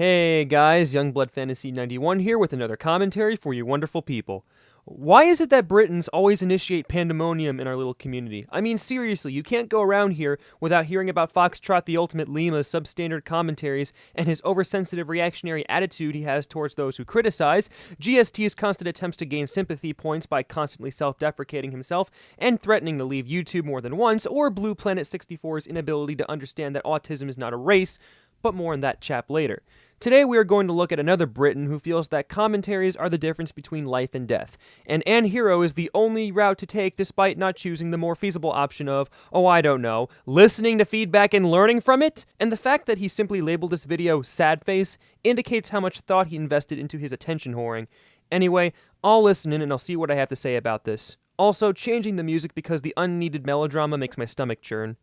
Hey guys, Youngblood Fantasy 91 here with another commentary for you wonderful people. Why is it that Britons always initiate pandemonium in our little community? I mean, seriously, you can't go around here without hearing about Foxtrot the Ultimate Lima's substandard commentaries and his oversensitive reactionary attitude he has towards those who criticize, GST's constant attempts to gain sympathy points by constantly self-deprecating himself and threatening to leave YouTube more than once, or Blue Planet 64's inability to understand that autism is not a race, but more on that chap later. Today we are going to look at another Briton who feels that commentaries are the difference between life and death, and Hero is the only route to take despite not choosing the more feasible option of, oh I don't know, listening to feedback and learning from it? And the fact that he simply labeled this video sad face indicates how much thought he invested into his attention whoring. Anyway, I'll listen in and I'll see what I have to say about this. Also, changing the music because the unneeded melodrama makes my stomach churn.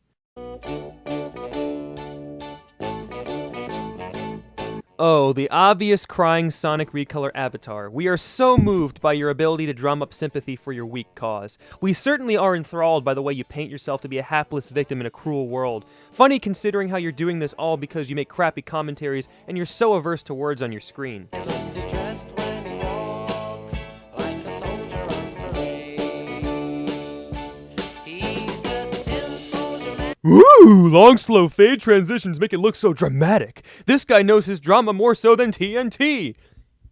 Oh, the obvious crying Sonic recolor avatar. We are so moved by your ability to drum up sympathy for your weak cause. We certainly are enthralled by the way you paint yourself to be a hapless victim in a cruel world. Funny considering how you're doing this all because you make crappy commentaries and you're so averse to words on your screen. Ooh, long slow fade transitions make it look so dramatic. This guy knows his drama more so than TNT.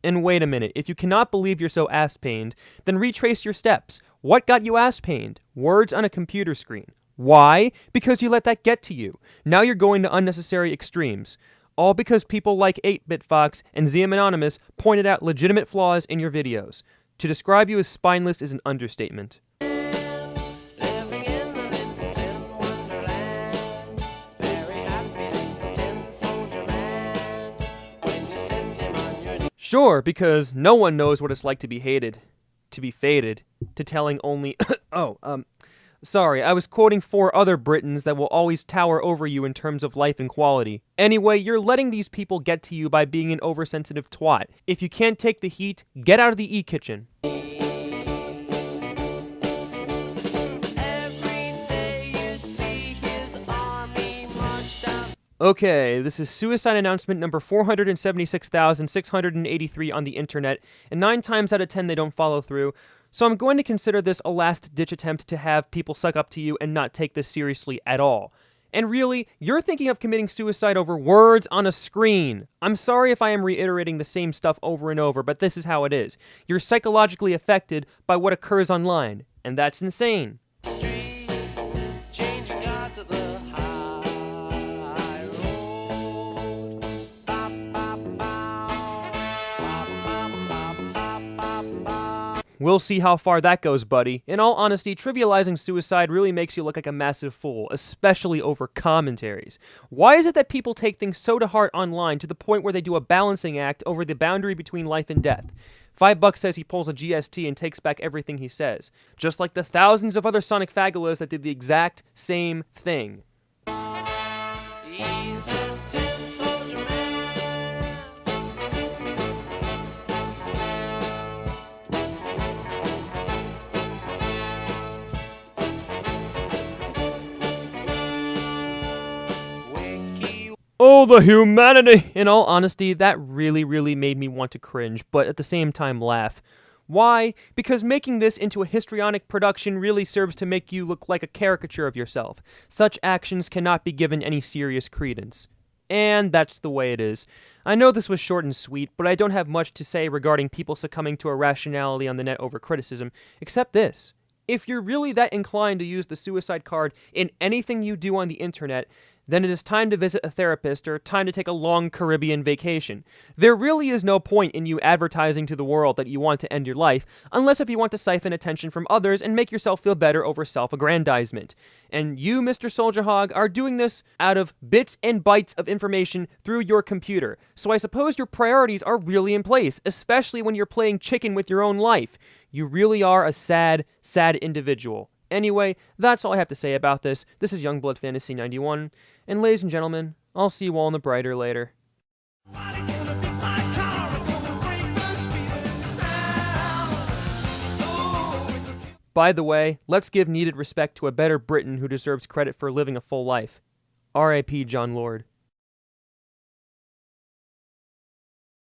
And wait a minute, if you cannot believe you're so ass-pained, then retrace your steps. What got you ass-pained? Words on a computer screen. Why? Because you let that get to you. Now you're going to unnecessary extremes. All because people like 8-Bit Fox and ZM Anonymous pointed out legitimate flaws in your videos. To describe you as spineless is an understatement. Sure, because no one knows what it's like to be hated, to be faded, to telling only sorry, I was quoting 4 other Britons that will always tower over you in terms of life and quality. Anyway, you're letting these people get to you by being an oversensitive twat. If you can't take the heat, get out of the e-kitchen. Okay, this is suicide announcement number 476,683 on the internet, and 9 times out of 10 they don't follow through, so I'm going to consider this a last-ditch attempt to have people suck up to you and not take this seriously at all. And really, you're thinking of committing suicide over words on a screen. I'm sorry if I am reiterating the same stuff over and over, but this is how it is. You're psychologically affected by what occurs online, and that's insane. We'll see how far that goes, buddy. In all honesty, trivializing suicide really makes you look like a massive fool, especially over commentaries. Why is it that people take things so to heart online to the point where they do a balancing act over the boundary between life and death? $5 says he pulls a GST and takes back everything he says, just like the thousands of other Sonic fagolas that did the exact same thing. Oh, the humanity! In all honesty, that really made me want to cringe, but at the same time laugh. Why? Because making this into a histrionic production really serves to make you look like a caricature of yourself. Such actions cannot be given any serious credence. And that's the way it is. I know this was short and sweet, but I don't have much to say regarding people succumbing to irrationality on the net over criticism, except this. If you're really that inclined to use the suicide card in anything you do on the internet, then it is time to visit a therapist or time to take a long Caribbean vacation. There really is no point in you advertising to the world that you want to end your life, unless if you want to siphon attention from others and make yourself feel better over self-aggrandizement. And you, Mr. Soldierhog, are doing this out of bits and bytes of information through your computer. So I suppose your priorities are really in place, especially when you're playing chicken with your own life. You really are a sad individual. Anyway, that's all I have to say about this. This is Youngblood Fantasy 91, and ladies and gentlemen, I'll see you all in the brighter later. By the way, let's give needed respect to a better Briton who deserves credit for living a full life. R.I.P. John Lord.